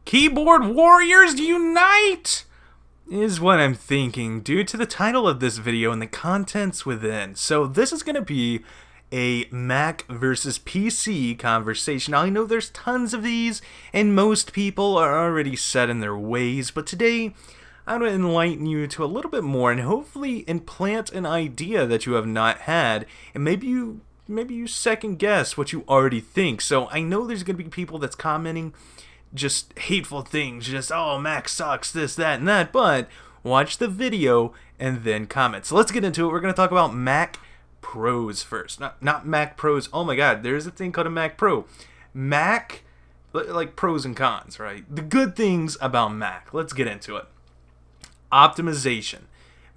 Keyboard warriors unite! Is what I'm thinking due to the title of this video and the contents within. So this is going to be a Mac versus PC conversation. Now, I know there's tons of these and most people are already set in their ways, but today I'm going to enlighten you to a little bit more and hopefully implant an idea that you have not had, and maybe you second guess what you already think. So I know there's going to be people that's commenting just hateful things, just, oh, Mac sucks, this, that, and that, but watch the video and then comment. So let's get into it. We're going to talk about Mac Pros first. Not Mac Pros. Oh my god, there's a thing called a Mac Pro. Mac, like pros and cons, right? The good things about Mac. Let's get into it. Optimization.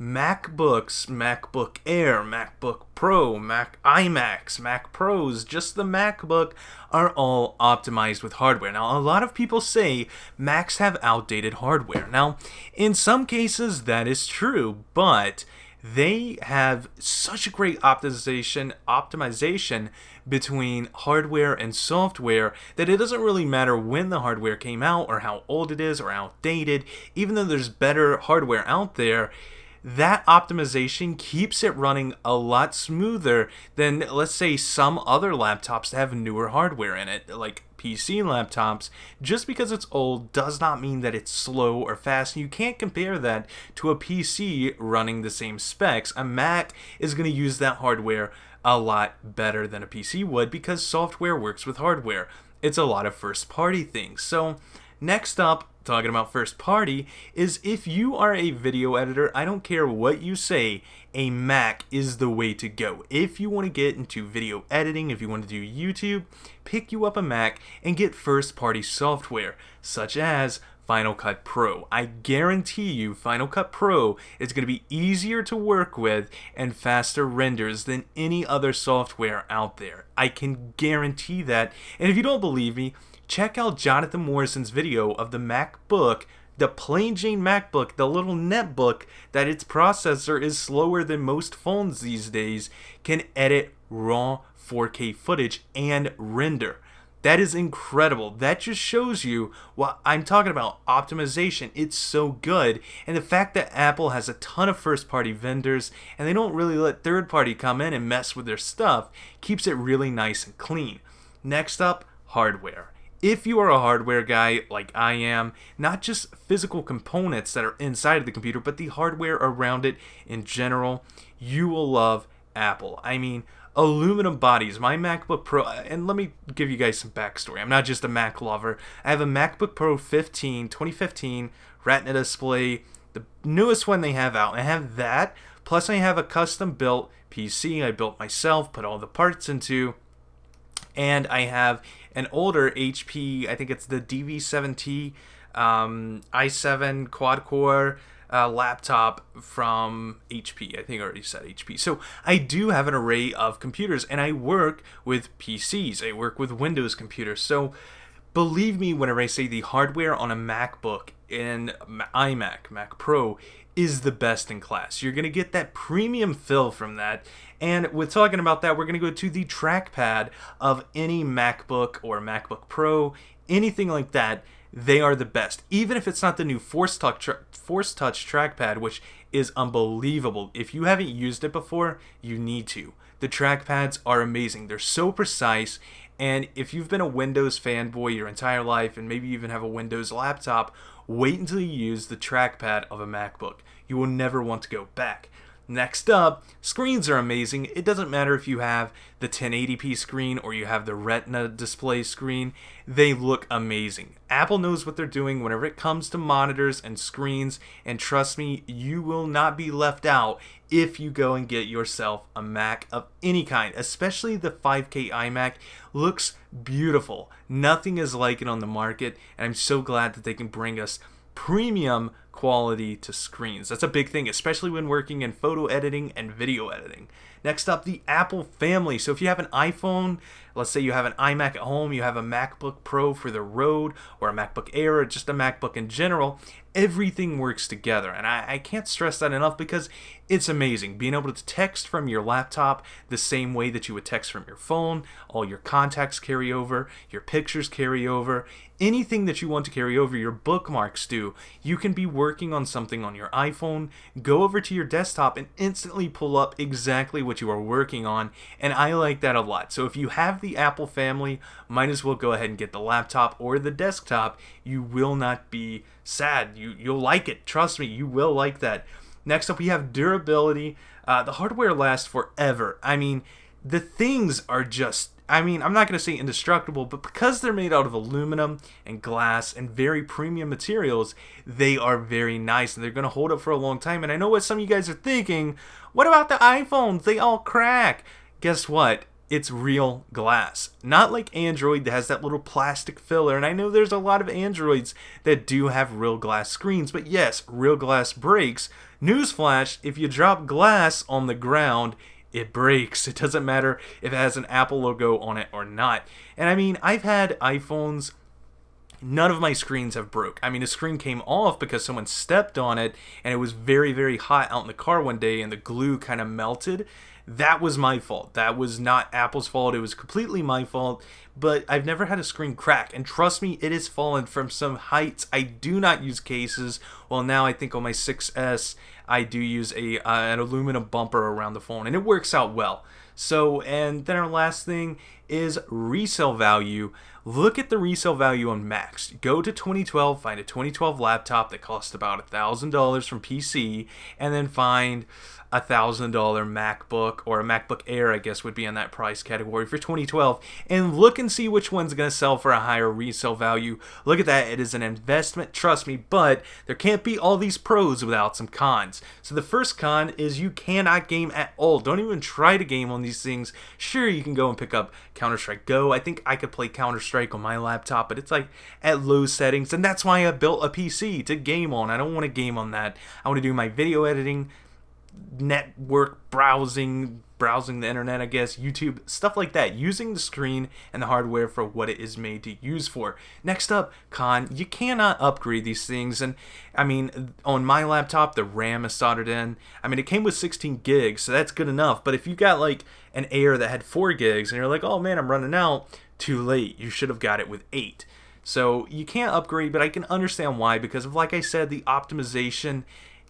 MacBooks, MacBook Air, MacBook Pro, Mac iMacs, Mac Pros, just the MacBook are all optimized with hardware. Now, a lot of people say Macs have outdated hardware. Now, in some cases that is true, but they have such a great optimization between hardware and software that it doesn't really matter when the hardware came out or how old it is or outdated. Even though there's better hardware out there, that optimization keeps it running a lot smoother than, let's say, some other laptops that have newer hardware in it, like PC laptops. Just because it's old does not mean that it's slow or fast. You can't compare that to a PC running the same specs. A Mac is going to use that hardware a lot better than a PC would because software works with hardware. It's a lot of first-party things. So next up, talking about first party, is if you are a video editor, I don't care what you say, a Mac is the way to go. If you want to get into video editing, if you want to do YouTube, pick you up a Mac and get first party software, such as Final Cut Pro. I guarantee you Final Cut Pro is going to be easier to work with and faster renders than any other software out there. I can guarantee that. And if you don't believe me, check out Jonathan Morrison's video of the MacBook, the plain Jane MacBook, the little netbook that its processor is slower than most phones these days, can edit raw 4K footage and render. That is incredible. That just shows you what I'm talking about, optimization. It's so good. And the fact that Apple has a ton of first-party vendors and they don't really let third-party come in and mess with their stuff keeps it really nice and clean. Next up, hardware. If you are a hardware guy like I am, not just physical components that are inside of the computer, but the hardware around it in general, you will love Apple. I mean, aluminum bodies. My MacBook Pro, and let me give you guys some backstory. I'm not just a Mac lover. I have a MacBook Pro 2015, Retina display, the newest one they have out. I have that, plus I have a custom built PC I built myself, put all the parts into, and I have an older HP, I think it's the DV7T i7 quad-core laptop from HP. I think I already said HP. So I do have an array of computers, and I work with PCs. I work with Windows computers. So believe me whenever I say the hardware on a MacBook and iMac, Mac Pro, is the best in class. You're going to get that premium feel from that. And with talking about that, we're going to go to the trackpad of any MacBook or MacBook Pro, anything like that. They are the best. Even if it's not the new Force Touch trackpad, which is unbelievable. If you haven't used it before, you need to. The trackpads are amazing. They're so precise. And if you've been a Windows fanboy your entire life and maybe you even have a Windows laptop, wait until you use the trackpad of a MacBook. You will never want to go back. Next up, screens are amazing. It doesn't matter if you have the 1080p screen or you have the Retina display screen. They look amazing. Apple knows what they're doing whenever it comes to monitors and screens, and trust me, you will not be left out if you go and get yourself a Mac of any kind, especially the 5K iMac. Looks beautiful. Nothing is like it on the market, and I'm so glad that they can bring us premium quality to screens. That's a big thing, especially when working in photo editing and video editing. Next up, the Apple family. So if you have an iPhone, let's say you have an iMac at home, you have a MacBook Pro for the road, or a MacBook Air, or just a MacBook in general, everything works together. And I can't stress that enough because it's amazing. Being able to text from your laptop the same way that you would text from your phone, all your contacts carry over, your pictures carry over, anything that you want to carry over, your bookmarks do. You can be working on something on your iPhone, go over to your desktop and instantly pull up exactly what you are working on, and I like that a lot. So if you have the Apple family, might as well go ahead and get the laptop or the desktop. You will not be sad. You'll like it. Trust me, you will like that. Next up, we have durability. The hardware lasts forever. I mean, the things are just, I'm not going to say indestructible, but because they're made out of aluminum and glass and very premium materials, they are very nice and they're going to hold up for a long time. And I know what some of you guys are thinking, what about the iPhones? They all crack. Guess what? It's real glass. Not like Android that has that little plastic filler. And I know there's a lot of Androids that do have real glass screens, but yes, real glass breaks. Newsflash, if you drop glass on the ground, it breaks. It doesn't matter if it has an Apple logo on it or not. And I mean, I've had iPhones, none of my screens have broke. I mean, a screen came off because someone stepped on it and it was very, very hot out in the car one day and the glue kind of melted. That was my fault. That was not Apple's fault. It was completely my fault. But I've never had a screen crack. And trust me, it has fallen from some heights. I do not use cases. Well, now I think on my 6S, I do use an aluminum bumper around the phone. And it works out well. So, and then our last thing is resale value. Look at the resale value on Macs. Go to 2012, find a 2012 laptop that costs about $1,000 from PC, and then find a $1,000 MacBook, or a MacBook Air, I guess would be in that price category for 2012, and look and see which one's going to sell for a higher resale value. Look at that. It is an investment, trust me, but there can't be all these pros without some cons. So the first con is you cannot game at all. Don't even try to game on these things. Sure, you can go and pick up Counter-Strike Go. I think I could play Counter-Strike on my laptop, but it's like at low settings, and that's why I built a PC to game on. I don't want to game on that. I want to do my video editing, network browsing the internet, I guess, YouTube, stuff like that, using the screen and the hardware for what it is made to use for. Next up, con, you cannot upgrade these things. And I mean, on my laptop, the RAM is soldered in. I mean, it came with 16 gigs, so that's good enough. But if you got like an Air that had 4 gigs and you're like, oh man, I'm running out, too late. You should have got it with 8. So you can't upgrade, but I can understand why, because of, like I said, the optimization.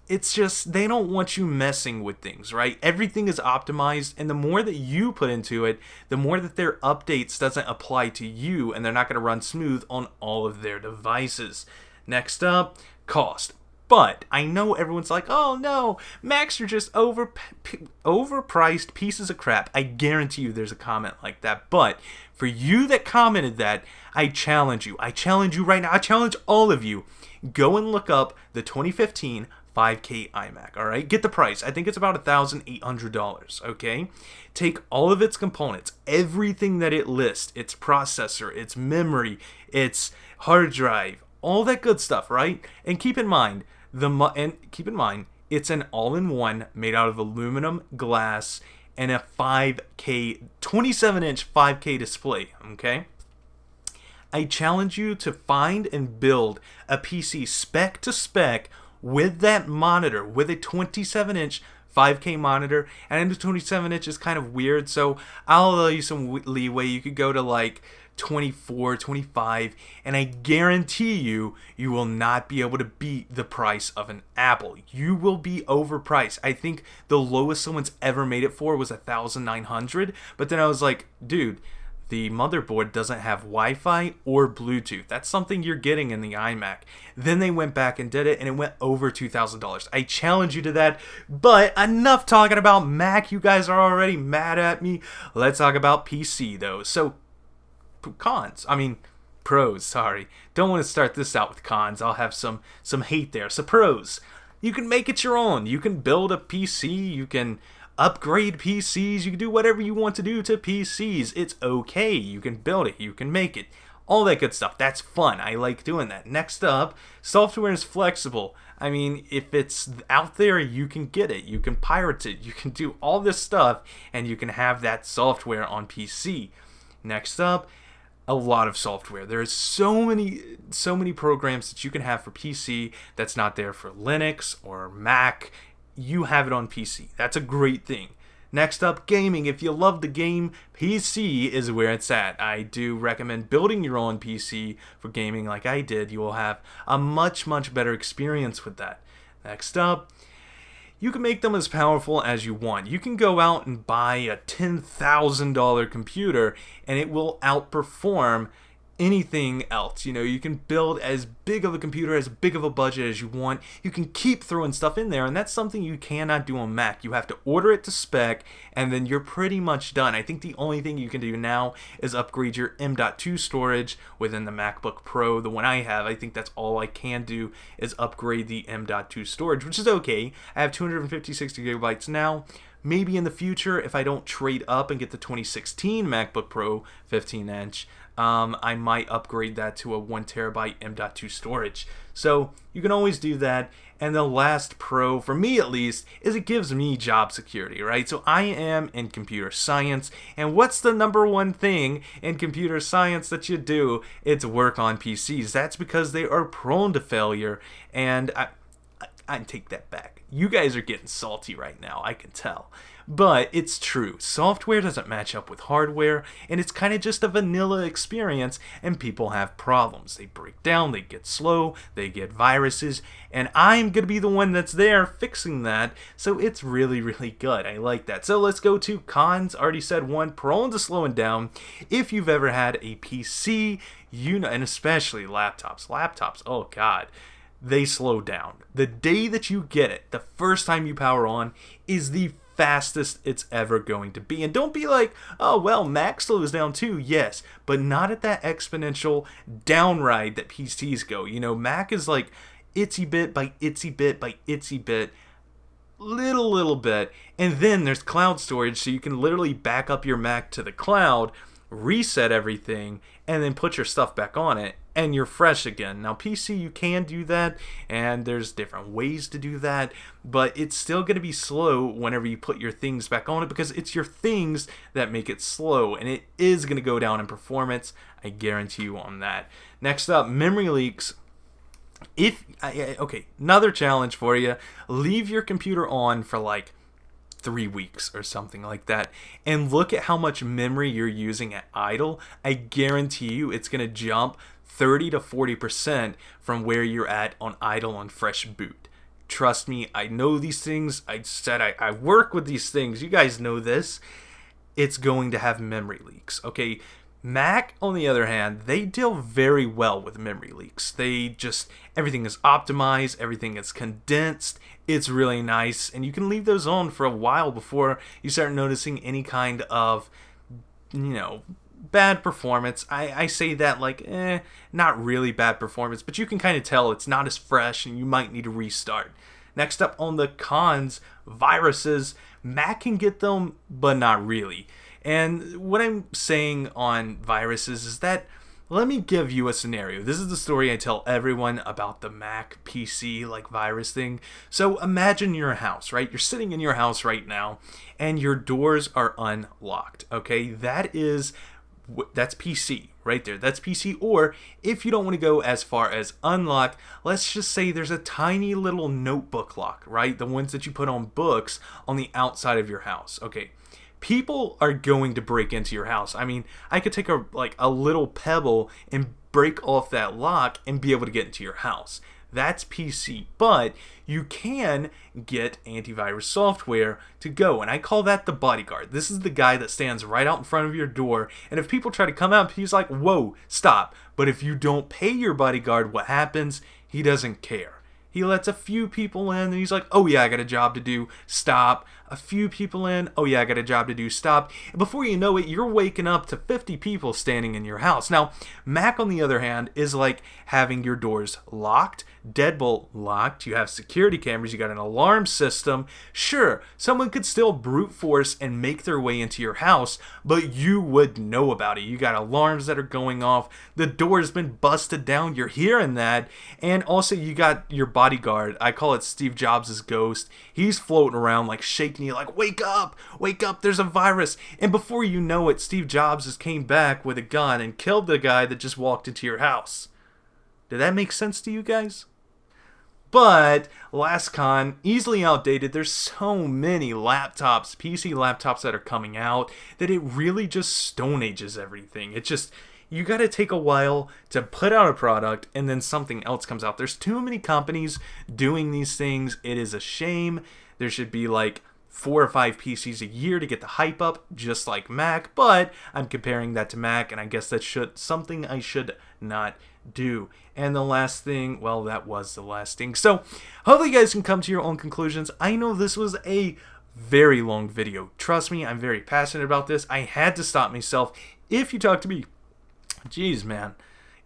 It's just, they don't want you messing with things, right? Everything is optimized, and the more that you put into it, the more that their updates doesn't apply to you, and they're not going to run smooth on all of their devices. Next up, cost. But I know everyone's like, oh no, Macs are just overpriced pieces of crap. I guarantee you there's a comment like that. But for you that commented that, I challenge you. I challenge you right now. I challenge all of you. Go and look up the 2015 5K iMac, alright? Get the price. I think it's about $1,800, okay? Take all of its components, everything that it lists, its processor, its memory, its hard drive, all that good stuff, right? And keep in mind, it's an all-in-one made out of aluminum, glass, and a 27-inch 5K display, okay? I challenge you to find and build a PC spec to spec with that monitor, with a 27-inch 5K monitor. And the 27-inch is kind of weird, so I'll allow you some leeway. You could go to like 24, 25, and I guarantee you, you will not be able to beat the price of an Apple. You will be overpriced. I think the lowest someone's ever made it for was $1,900, but then I was like, dude, the motherboard doesn't have Wi-Fi or Bluetooth. That's something you're getting in the iMac. Then they went back and did it, and it went over $2,000. I challenge you to that, but enough talking about Mac. You guys are already mad at me. Let's talk about PC, though. So, pros, sorry. Don't want to start this out with cons. I'll have some hate there. So, pros. You can make it your own. You can build a PC. You can upgrade PCs. You can do whatever you want to do to PCs. It's okay. You can build it. You can make it. all that good stuff. That's fun. I like doing that. Next up, software is flexible. I mean, if it's out there, you can get it. You can pirate it. You can do all this stuff, and you can have that software on PC. Next up, a lot of software. There's so many programs that you can have for PC that's not there for Linux or Mac. You have it on PC. That's a great thing. Next up, gaming. If you love the game, PC is where it's at. I do recommend building your own PC for gaming like I did. You will have a much better experience with that. Next up, you can make them as powerful as you want. You can go out and buy a $10,000 computer and it will outperform anything else. You know, you can build as big of a computer, as big of a budget as you want. You can keep throwing stuff in there, and that's something you cannot do on Mac. You have to order it to spec, and then you're pretty much done. I think the only thing you can do now is upgrade your M.2 storage within the MacBook Pro, the one I have. I think that's all I can do is upgrade the M.2 storage, which is okay. I have 256 gigabytes now. Maybe in the future, if I don't trade up and get the 2016 MacBook Pro 15-inch, I might upgrade that to a 1TB M.2 storage. So you can always do that. And the last pro, for me at least, is it gives me job security, right? So I am in computer science, and what's the number one thing in computer science that you do? It's work on PCs. That's because they are prone to failure, and I take that back. You guys are getting salty right now, I can tell. But it's true. Software doesn't match up with hardware, and it's kind of just a vanilla experience, and people have problems. They break down, they get slow, they get viruses, and I'm going to be the one that's there fixing that, so it's really good. I like that. So let's go to cons. Already said one, prone to slowing down. If you've ever had a PC, you know, and especially laptops, oh god, they slow down. The day that you get it, the first time you power on, is the fastest it's ever going to be. And don't be like, oh well, Mac slows down too. Yes, but not at that exponential down ride that PCs go. You know, Mac is like itsy bit by itsy bit by itsy bit, little bit, and then there's cloud storage, so you can literally back up your Mac to the cloud, reset everything, and then put your stuff back on it, and you're fresh again. Now PC, you can do that, and there's different ways to do that, but it's still going to be slow whenever you put your things back on it, because it's your things that make it slow, and it is going to go down in performance. I guarantee you on that. Next up, memory leaks. Okay, another challenge for you. Leave your computer on for like 3 weeks or something like that, and look at how much memory you're using at idle. I guarantee you it's going to jump 30 to 40% from where you're at on idle on fresh boot. Trust me, I know these things. I work with these things. You guys know this. It's going to have memory leaks. Okay, Mac, on the other hand, they deal very well with memory leaks. Everything is optimized, everything is condensed. It's really nice, and you can leave those on for a while before you start noticing any kind of, bad performance. I say that like, not really bad performance, but you can kind of tell it's not as fresh and you might need to restart. Next up on the cons, viruses. Mac can get them, but not really. And what I'm saying on viruses is that, let me give you a scenario. This is the story I tell everyone about the Mac PC virus thing. So imagine your house, right? You're sitting in your house right now and your doors are unlocked. Okay, that's PC right there. That's PC. Or if you don't want to go as far as unlock, let's just say there's a tiny little notebook lock, right? The ones that you put on books on the outside of your house. Okay. People are going to break into your house. I mean, I could take a little pebble and break off that lock and be able to get into your house. That's PC, but you can get antivirus software to go, and I call that the bodyguard. This is the guy that stands right out in front of your door, and if people try to come up, he's like, whoa, stop. But if you don't pay your bodyguard, what happens? He doesn't care. He lets a few people in, and he's like, oh yeah, I got a job to do. Stop. a few people in, oh yeah, I got a job to do, stop. And before you know it, you're waking up to 50 people standing in your house. Now, Mac, on the other hand, is like having your doors locked, deadbolt locked, you have security cameras, you got an alarm system. Sure, someone could still brute force and make their way into your house, but you would know about it. You got alarms that are going off, the door's been busted down, you're hearing that, and also you got your bodyguard. I call it Steve Jobs' ghost. He's floating around like shaking you like, wake up, there's a virus. And before you know it, Steve Jobs just came back with a gun and killed the guy that just walked into your house. Did that make sense to you guys? But last con, easily outdated. There's so many laptops, PC laptops that are coming out that it really just stone ages everything. It just, you got to take a while to put out a product and then something else comes out. There's too many companies doing these things. It is a shame. There should be like 4 or 5 PCs a year to get the hype up, just like Mac, but I'm comparing that to Mac, and I guess that's something I should not do. And the last thing, well, that was the last thing. So hopefully you guys can come to your own conclusions. I know this was a very long video. Trust me, I'm very passionate about this. I had to stop myself. If you talk to me, jeez, man,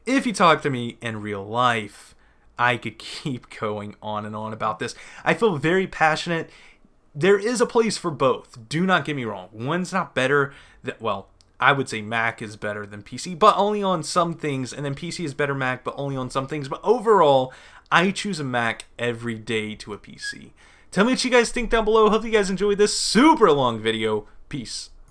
if you talk to me in real life, I could keep going on and on about this. I feel very passionate. There is a place for both. Do not get me wrong. One's not better than, well, I would say Mac is better than PC, but only on some things, and then PC is better Mac, but only on some things. But overall, I choose a Mac every day to a PC. Tell me what you guys think down below. Hope you guys enjoyed this super long video. Peace.